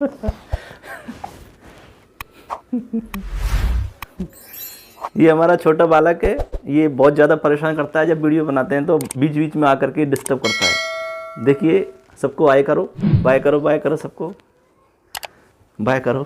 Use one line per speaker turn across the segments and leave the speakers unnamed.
ये हमारा छोटा बालक है, ये बहुत ज़्यादा परेशान करता है। जब वीडियो बनाते हैं तो बीच बीच में आकर के डिस्टर्ब करता है। देखिए, सबको बाय करो, बाय करो, बाय करो, सबको बाय करो।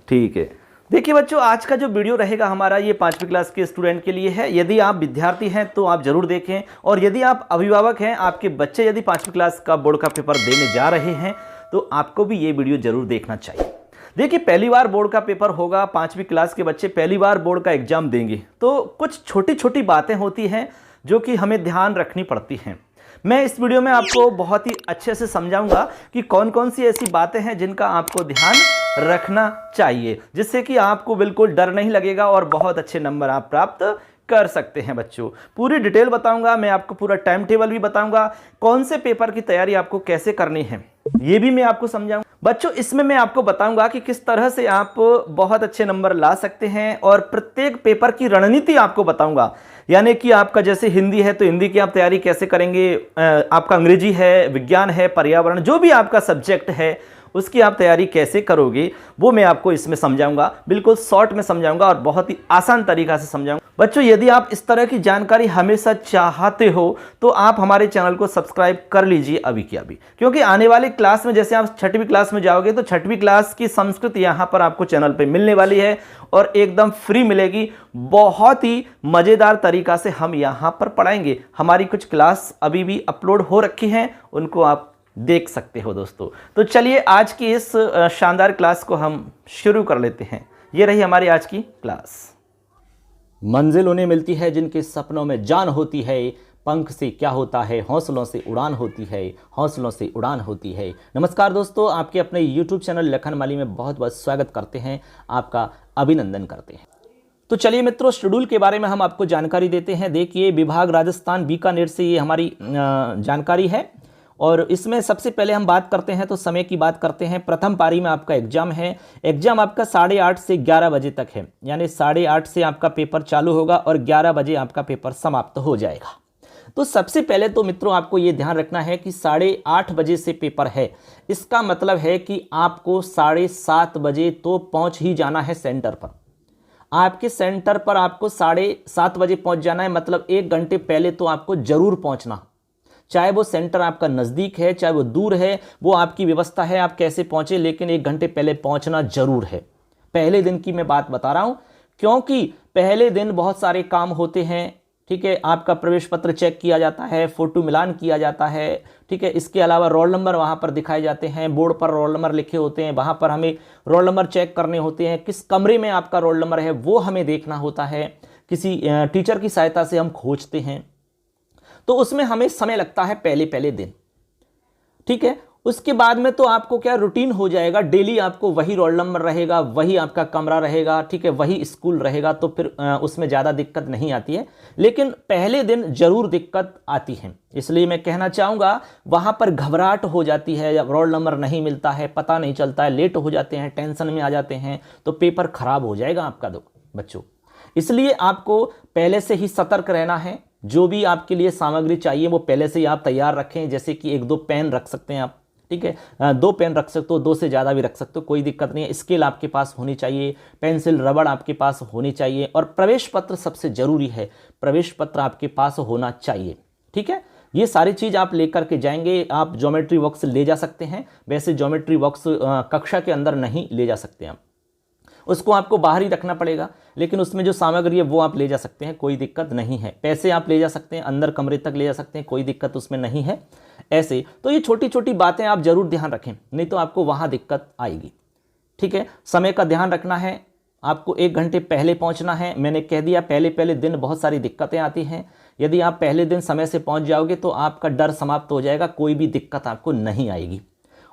ठीक है। देखिए बच्चों, आज का जो वीडियो रहेगा हमारा, ये 5वीं क्लास के स्टूडेंट के लिए है। यदि आप विद्यार्थी हैं तो आप जरूर देखें, और यदि आप अभिभावक हैं, आपके बच्चे यदि 5वीं क्लास का बोर्ड का पेपर देने जा रहे हैं, तो आपको भी ये वीडियो जरूर देखना चाहिए। देखिए, पहली बार बोर्ड का पेपर होगा, 5वीं क्लास के बच्चे पहली बार बोर्ड का एग्जाम देंगे, तो कुछ छोटी छोटी बातें होती हैं जो कि हमें ध्यान रखनी पड़ती हैं। मैं इस वीडियो में आपको बहुत ही अच्छे से समझाऊंगा कि कौन कौन सी ऐसी बातें हैं जिनका आपको ध्यान रखना चाहिए, जिससे कि आपको बिल्कुल डर नहीं लगेगा और बहुत अच्छे नंबर आप प्राप्त कर सकते हैं। बच्चों, पूरी डिटेल बताऊंगा मैं आपको, पूरा टाइम टेबल भी बताऊंगा, कौन से पेपर की तैयारी आपको कैसे करनी है ये भी मैं आपको समझाऊंगा। बच्चों, इसमें मैं आपको बताऊंगा कि किस तरह से आप बहुत अच्छे नंबर ला सकते हैं, और प्रत्येक पेपर की रणनीति आपको बताऊंगा। यानी कि आपका जैसे हिंदी है तो हिंदी की आप तैयारी कैसे करेंगे, आपका अंग्रेजी है, विज्ञान है, पर्यावरण, जो भी आपका सब्जेक्ट है उसकी आप तैयारी कैसे करोगे वो मैं आपको इसमें समझाऊंगा। बिल्कुल शॉर्ट में समझाऊंगा और बहुत ही आसान तरीका से समझाऊंगा। बच्चों, यदि आप इस तरह की जानकारी हमेशा चाहते हो तो आप हमारे चैनल को सब्सक्राइब कर लीजिए अभी की अभी, क्योंकि आने वाली क्लास में, जैसे आप 6वीं क्लास में जाओगे तो 6वीं क्लास की संस्कृत यहाँ पर आपको चैनल पे मिलने वाली है, और एकदम फ्री मिलेगी। बहुत ही मज़ेदार तरीका से हम यहाँ पर पढ़ाएंगे। हमारी कुछ क्लास अभी भी अपलोड हो रखी हैं, उनको आप देख सकते हो दोस्तों। तो चलिए आज की इस शानदार क्लास को हम शुरू कर लेते हैं। ये रही हमारी आज की क्लास। मंजिल उन्हें मिलती है जिनके सपनों में जान होती है, पंख से क्या होता है, हौसलों से उड़ान होती है, हौसलों से उड़ान होती है। नमस्कार दोस्तों, आपके अपने YouTube चैनल लखन माली में बहुत बहुत स्वागत करते हैं, आपका अभिनंदन करते हैं। तो चलिए मित्रों, शेड्यूल के बारे में हम आपको जानकारी देते हैं। देखिए, विभाग राजस्थान बीकानेर से ये हमारी जानकारी है, और इसमें सबसे पहले हम बात करते हैं तो समय की बात करते हैं। प्रथम पारी में आपका एग्जाम है। एग्जाम आपका 8:30 से 11 बजे तक है, यानी 8:30 से आपका पेपर चालू होगा और 11 बजे आपका पेपर समाप्त हो जाएगा। तो सबसे पहले तो मित्रों आपको ये ध्यान रखना है कि 8:30 बजे से पेपर है। इसका मतलब है कि आपको 7:30 बजे तो पहुंच ही जाना है सेंटर पर। आपके सेंटर पर आपको 7:30 बजे पहुंच जाना है, मतलब 1 घंटे पहले तो आपको जरूर पहुंचना। चाहे वो सेंटर आपका नज़दीक है, चाहे वो दूर है, वो आपकी व्यवस्था है आप कैसे पहुंचे, लेकिन 1 घंटे पहले पहुंचना जरूर है। पहले दिन की मैं बात बता रहा हूं, क्योंकि पहले दिन बहुत सारे काम होते हैं। ठीक है, आपका प्रवेश पत्र चेक किया जाता है, फोटो मिलान किया जाता है। ठीक है, इसके अलावा रोल नंबर वहां पर दिखाए जाते हैं, बोर्ड पर रोल नंबर लिखे होते हैं, वहां पर हमें रोल नंबर चेक करने होते हैं। किस कमरे में आपका रोल नंबर है वो हमें देखना होता है, किसी टीचर की सहायता से हम खोजते हैं, तो उसमें हमें समय लगता है पहले पहले दिन। ठीक है, उसके बाद में तो आपको क्या रूटीन हो जाएगा, डेली आपको वही रोल नंबर रहेगा, वही आपका कमरा रहेगा, ठीक है, वही स्कूल रहेगा, तो फिर उसमें ज़्यादा दिक्कत नहीं आती है। लेकिन पहले दिन जरूर दिक्कत आती है, इसलिए मैं कहना चाहूँगा वहाँ पर घबराहट हो जाती है, जब रोल नंबर नहीं मिलता है, पता नहीं चलता है, लेट हो जाते हैं, टेंशन में आ जाते हैं, तो पेपर खराब हो जाएगा आपका बच्चों। इसलिए आपको पहले से ही सतर्क रहना है। जो भी आपके लिए सामग्री चाहिए वो पहले से ही आप तैयार रखें, जैसे कि 1-2 पेन रख सकते हैं आप। ठीक है, 2 पेन रख सकते हो, 2 से ज़्यादा भी रख सकते हो, कोई दिक्कत नहीं है। स्केल आपके पास होनी चाहिए, पेंसिल रबड़ आपके पास होनी चाहिए, और प्रवेश पत्र सबसे ज़रूरी है, प्रवेश पत्र आपके पास होना चाहिए। ठीक है, ये सारी चीज़ आप लेकर के जाएंगे। आप ज्योमेट्री बॉक्स ले जा सकते हैं, वैसे ज्योमेट्री बॉक्स कक्षा के अंदर नहीं ले जा सकते आप, उसको आपको बाहर ही रखना पड़ेगा, लेकिन उसमें जो सामग्री है वो आप ले जा सकते हैं, कोई दिक्कत नहीं है। पैसे आप ले जा सकते हैं, अंदर कमरे तक ले जा सकते हैं, कोई दिक्कत उसमें नहीं है। ऐसे तो ये छोटी छोटी बातें आप जरूर ध्यान रखें, नहीं तो आपको वहाँ दिक्कत आएगी। ठीक है, समय का ध्यान रखना है, आपको 1 घंटे पहले पहुँचना है। मैंने कह दिया, पहले पहले दिन बहुत सारी दिक्कतें आती हैं। यदि आप पहले दिन समय से पहुँच जाओगे तो आपका डर समाप्त हो जाएगा, कोई भी दिक्कत आपको नहीं आएगी।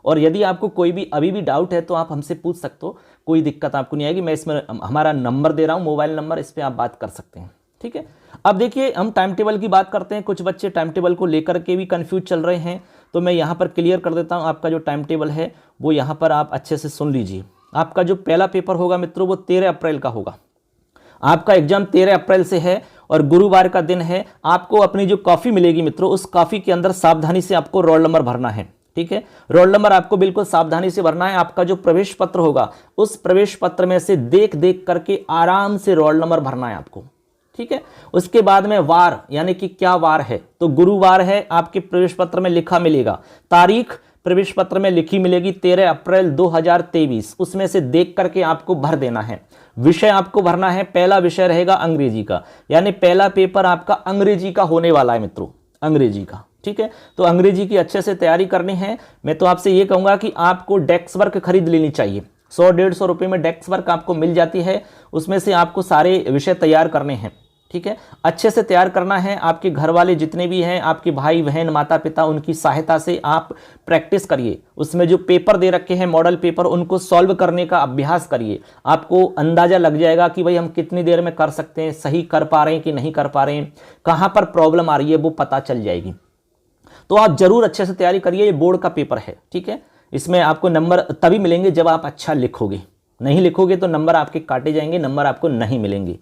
और यदि आपको कोई भी अभी भी डाउट है तो आप हमसे पूछ सकते हो, कोई दिक्कत आपको नहीं आएगी। मैं इसमें हमारा नंबर दे रहा हूँ, मोबाइल नंबर, इस पर आप बात कर सकते हैं। ठीक है, अब देखिए हम टाइम टेबल की बात करते हैं। कुछ बच्चे टाइम टेबल को लेकर के भी कंफ्यूज चल रहे हैं, तो मैं यहाँ पर क्लियर कर देता हूँ। आपका जो टाइम टेबल है वो यहाँ पर आप अच्छे से सुन लीजिए। आपका जो पहला पेपर होगा मित्रों वो 13 अप्रैल का होगा। आपका एग्जाम 13 अप्रैल से है, और गुरुवार का दिन है। आपको अपनी जो कॉफी मिलेगी मित्रों, उस कॉफी के अंदर सावधानी से आपको रोल नंबर भरना है। ठीक है, रोल नंबर आपको बिल्कुल सावधानी से भरना है। आपका जो प्रवेश पत्र होगा, उस प्रवेश पत्र में से देख देख करके आराम से रोल नंबर भरना है आपको। ठीक है, उसके बाद में वार, यानी कि क्या वार है, तो गुरुवार है। आपके प्रवेश पत्र में लिखा मिलेगा, तारीख प्रवेश पत्र में लिखी मिलेगी 13 अप्रैल 2023, उसमें से देख करके आपको भर देना है। विषय आपको भरना है, पहला विषय रहेगा अंग्रेजी का, यानी पहला पेपर आपका अंग्रेजी का होने वाला है मित्रों, अंग्रेजी का। ठीक है, तो अंग्रेजी की अच्छे से तैयारी करनी है। मैं तो आपसे ये कहूंगा कि आपको डेस्क वर्क खरीद लेनी चाहिए। 100-150 रुपये में डेस्क वर्क आपको मिल जाती है, उसमें से आपको सारे विषय तैयार करने हैं। ठीक है, अच्छे से तैयार करना है। आपके घर वाले जितने भी हैं, आपके भाई बहन माता पिता, उनकी सहायता से आप प्रैक्टिस करिए। उसमें जो पेपर दे रखे हैं मॉडल पेपर, उनको सॉल्व करने का अभ्यास करिए। आपको अंदाजा लग जाएगा कि भाई हम कितनी देर में कर सकते हैं, सही कर पा रहे हैं कि नहीं कर पा रहे हैं, कहाँ पर प्रॉब्लम आ रही है वो पता चल जाएगी। तो आप जरूर अच्छे से तैयारी करिए। ये बोर्ड का पेपर है। ठीक है, इसमें आपको नंबर तभी मिलेंगे जब आप अच्छा लिखोगे। नहीं लिखोगे तो नंबर आपके काटे जाएंगे, नंबर आपको नहीं मिलेंगे।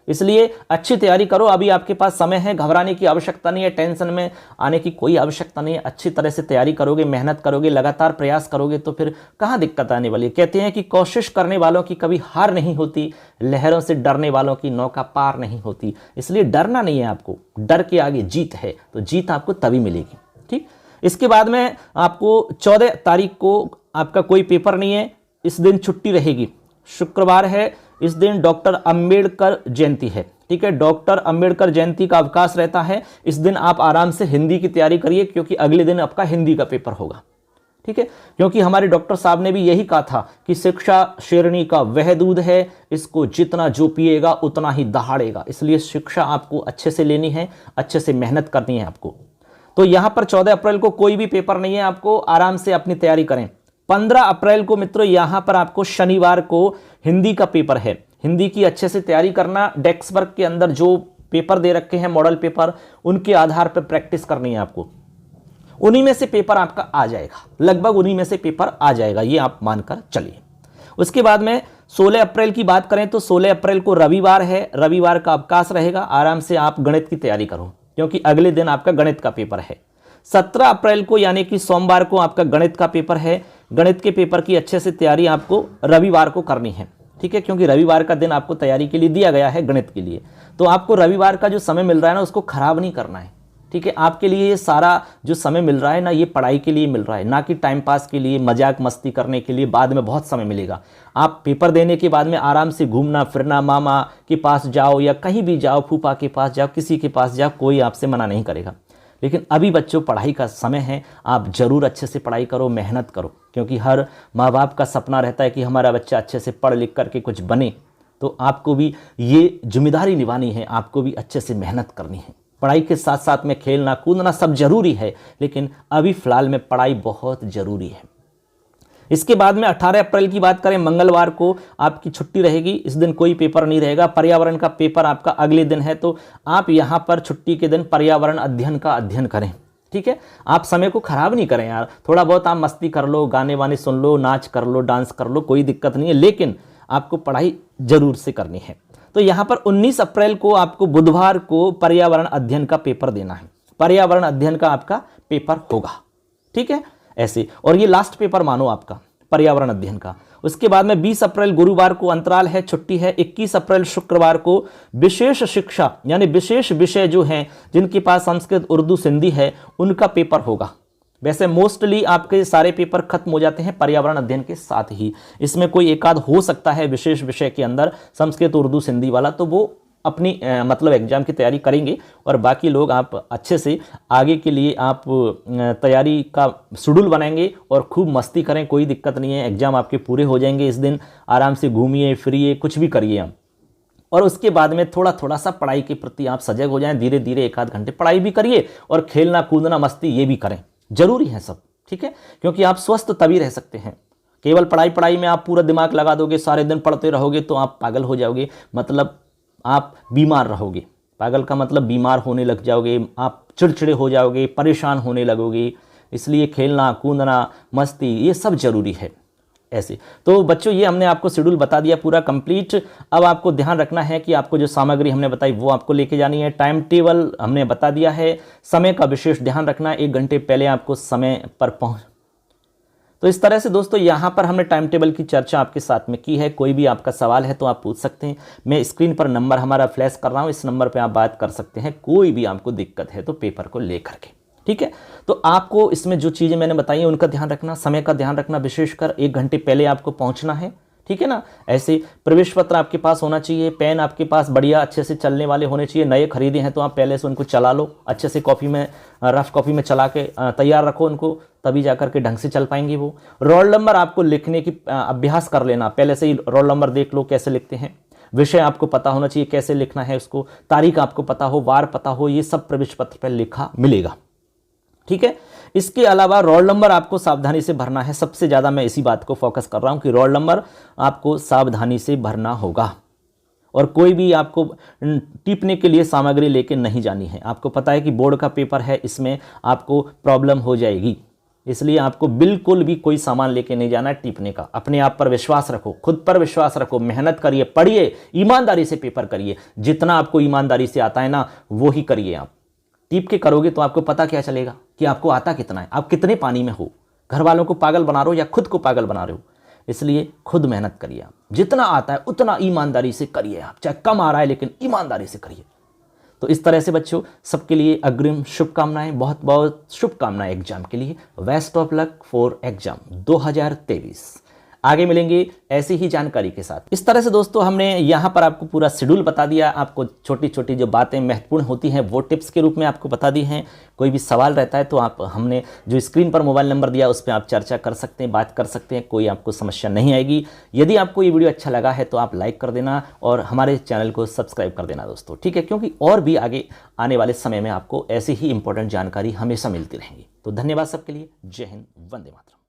इसलिए अच्छी तैयारी करो। अभी आपके पास समय है, घबराने की आवश्यकता नहीं है, टेंशन में आने की कोई आवश्यकता नहीं है। अच्छी तरह से तैयारी करोगे, मेहनत करोगे, लगातार प्रयास करोगे तो फिर कहाँ दिक्कत आने वाली है। कहते हैं कि कोशिश करने वालों की कभी हार नहीं होती, लहरों से डरने वालों की नौका पार नहीं होती। इसलिए डरना नहीं है आपको, डर के आगे जीत है, तो जीत आपको तभी मिलेगी। ठीक, इसके बाद में आपको 14 तारीख को आपका कोई पेपर नहीं है, इस दिन छुट्टी रहेगी, शुक्रवार है, इस दिन डॉक्टर अंबेडकर जयंती है। ठीक है, डॉक्टर अंबेडकर जयंती का अवकाश रहता है। इस दिन आप आराम से हिंदी की तैयारी करिए, क्योंकि अगले दिन आपका हिंदी का पेपर होगा। ठीक है, क्योंकि हमारे डॉक्टर साहब ने भी यही कहा था कि शिक्षा शेरनी का वह दूध है, इसको जितना जो पिएगा उतना ही दहाड़ेगा। इसलिए शिक्षा आपको अच्छे से लेनी है, अच्छे से मेहनत करनी है आपको। तो यहां पर 14 अप्रैल को कोई भी पेपर नहीं है, आपको आराम से अपनी तैयारी करें। 15 अप्रैल को मित्रों यहां पर आपको शनिवार को हिंदी का पेपर है। हिंदी की अच्छे से तैयारी करना। डेस्क वर्क के अंदर जो पेपर दे रखे हैं मॉडल पेपर, उनके आधार पर प्रैक्टिस करनी है आपको। उन्हीं में से पेपर आपका आ जाएगा, लगभग उन्हीं में से पेपर आ जाएगा, ये आप मानकर चलिए। उसके बाद में 16 अप्रैल की बात करें तो 16 अप्रैल को रविवार है, रविवार का अवकाश रहेगा। आराम से आप गणित की तैयारी करो, क्योंकि अगले दिन आपका गणित का पेपर है। 17 अप्रैल को यानी कि सोमवार को आपका गणित का पेपर है। गणित के पेपर की अच्छे से तैयारी आपको रविवार को करनी है। ठीक है, क्योंकि रविवार का दिन आपको तैयारी के लिए दिया गया है गणित के लिए। तो आपको रविवार का जो समय मिल रहा है ना, उसको खराब नहीं करना है। ठीक है, आपके लिए ये सारा जो समय मिल रहा है ना, ये पढ़ाई के लिए मिल रहा है, ना कि टाइम पास के लिए, मजाक मस्ती करने के लिए। बाद में बहुत समय मिलेगा। आप पेपर देने के बाद में आराम से घूमना फिरना, मामा के पास जाओ या कहीं भी जाओ, फूफा के पास जाओ, किसी के पास जाओ, कोई आपसे मना नहीं करेगा। लेकिन अभी बच्चों पढ़ाई का समय है, आप जरूर अच्छे से पढ़ाई करो, मेहनत करो, क्योंकि हर माँ बाप का सपना रहता है कि हमारा बच्चा अच्छे से पढ़ लिख करके कुछ बने। तो आपको भी ये जिम्मेदारी निभानी है, आपको भी अच्छे से मेहनत करनी है। पढ़ाई के साथ साथ में खेलना कूदना सब जरूरी है, लेकिन अभी फिलहाल में पढ़ाई बहुत जरूरी है। इसके बाद में 18 अप्रैल की बात करें, मंगलवार को आपकी छुट्टी रहेगी। इस दिन कोई पेपर नहीं रहेगा। पर्यावरण का पेपर आपका अगले दिन है, तो आप यहां पर छुट्टी के दिन पर्यावरण अध्ययन का अध्ययन करें। ठीक है, आप समय को खराब नहीं करें यार। थोड़ा बहुत आप मस्ती कर लो, गाने वाने सुन लो, नाच कर लो, डांस कर लो, कोई दिक्कत नहीं है, लेकिन आपको पढ़ाई जरूर से करनी है। तो यहाँ पर 19 अप्रैल को आपको बुधवार को पर्यावरण अध्ययन का पेपर देना है। पर्यावरण अध्ययन का आपका पेपर होगा। ठीक है, ऐसे, और ये लास्ट पेपर मानो आपका पर्यावरण अध्ययन का। उसके बाद में 20 अप्रैल गुरुवार को अंतराल है, छुट्टी है। 21 अप्रैल शुक्रवार को विशेष शिक्षा यानी विशेष विषय जो हैं, जिनके पास संस्कृत उर्दू सिंधी है, उनका पेपर होगा। वैसे मोस्टली आपके सारे पेपर खत्म हो जाते हैं पर्यावरण अध्ययन के साथ ही। इसमें कोई एक आध हो सकता है विशेष विषय के अंदर संस्कृत उर्दू सिंधी वाला, तो वो अपनी मतलब एग्जाम की तैयारी करेंगे। और बाकी लोग आप अच्छे से आगे के लिए आप तैयारी का शेड्यूल बनाएंगे और खूब मस्ती करें, कोई दिक्कत नहीं है। एग्जाम आपके पूरे हो जाएंगे इस दिन। आराम से घूमिए फिरिए, कुछ भी करिए आप। और उसके बाद में थोड़ा थोड़ा सा पढ़ाई के प्रति आप सजग हो जाएं। धीरे धीरे 1 आध घंटे पढ़ाई भी करिए और खेलना कूदना मस्ती ये भी करें, जरूरी है सब। ठीक है, क्योंकि आप स्वस्थ तभी रह सकते हैं। केवल पढ़ाई में आप पूरा दिमाग लगा दोगे, सारे दिन पढ़ते रहोगे, तो आप पागल हो जाओगे, मतलब आप बीमार रहोगे। पागल का मतलब बीमार होने लग जाओगे, आप चिड़चिड़े हो जाओगे, परेशान होने लगोगे। इसलिए खेलना कूदना मस्ती ये सब जरूरी है। ऐसे। तो बच्चों ये हमने आपको शेड्यूल बता दिया पूरा कंप्लीट। अब आपको ध्यान रखना है कि आपको जो सामग्री हमने बताई वो आपको लेके जानी है। टाइम टेबल हमने बता दिया है। समय का विशेष ध्यान रखना, 1 घंटे पहले आपको समय पर पहुंच। तो इस तरह से दोस्तों यहाँ पर हमने टाइम टेबल की चर्चा आपके साथ में की है। कोई भी आपका सवाल है तो आप पूछ सकते हैं। मैं स्क्रीन पर नंबर हमारा फ्लैश कर रहा हूँ, इस नंबर पे आप बात कर सकते हैं। कोई भी आपको दिक्कत है तो पेपर को लेकर के, ठीक है। तो आपको इसमें जो चीज़ें मैंने बताई हैं उनका ध्यान रखना, समय का ध्यान रखना, विशेषकर 1 घंटे पहले आपको पहुँचना है, ठीक है ना। ऐसे प्रवेश पत्र आपके पास होना चाहिए, पेन आपके पास बढ़िया अच्छे से चलने वाले होने चाहिए। नए खरीदे हैं तो आप पहले से उनको चला लो, अच्छे से कॉपी में रफ कॉपी में चला के तैयार रखो उनको, तभी जाकर के ढंग से चल पाएंगे वो। रोल नंबर आपको लिखने की अभ्यास कर लेना, पहले से ही रोल नंबर देख लो कैसे लिखते हैं। विषय आपको पता होना चाहिए कैसे लिखना है उसको, तारीख आपको पता हो, वार पता हो, ये सब प्रवेश पत्र पर लिखा मिलेगा, ठीक है। इसके अलावा रोल नंबर आपको सावधानी से भरना है। सबसे ज़्यादा मैं इसी बात को फोकस कर रहा हूं कि रोल नंबर आपको सावधानी से भरना होगा। और कोई भी आपको टिपने के लिए सामग्री लेके नहीं जानी है। आपको पता है कि बोर्ड का पेपर है, इसमें आपको प्रॉब्लम हो जाएगी, इसलिए आपको बिल्कुल भी कोई सामान लेके नहीं जाना है टिपने का। अपने आप पर विश्वास रखो, खुद पर विश्वास रखो, मेहनत करिए, पढ़िए, ईमानदारी से पेपर करिए। जितना आपको ईमानदारी से आता है ना वो ही करिए। आप टिप के करोगे तो आपको पता क्या चलेगा कि आपको आता कितना है, आप कितने पानी में हो। घर वालों को पागल बना रहे हो या खुद को पागल बना रहे हो, इसलिए खुद मेहनत करिए। आप जितना आता है उतना ईमानदारी से करिए। आप चाहे कम आ रहा है लेकिन ईमानदारी से करिए। तो इस तरह से बच्चों सबके लिए अग्रिम शुभकामनाएं, बहुत बहुत शुभकामनाएं एग्जाम के लिए। Best of luck for exam 2023। आगे मिलेंगे ऐसी ही जानकारी के साथ। इस तरह से दोस्तों हमने यहाँ पर आपको पूरा शेड्यूल बता दिया। आपको छोटी छोटी जो बातें महत्वपूर्ण होती हैं वो टिप्स के रूप में आपको बता दी हैं। कोई भी सवाल रहता है तो आप हमने जो स्क्रीन पर मोबाइल नंबर दिया उस पर आप चर्चा कर सकते हैं, बात कर सकते हैं, कोई आपको समस्या नहीं आएगी। यदि आपको ये वीडियो अच्छा लगा है तो आप लाइक कर देना और हमारे चैनल को सब्सक्राइब कर देना दोस्तों, ठीक है, क्योंकि और भी आगे आने वाले समय में आपको ऐसी ही इंपॉर्टेंट जानकारी हमेशा मिलती रहेंगी। तो धन्यवाद सबके लिए। जय हिंद, वंदे मातरम।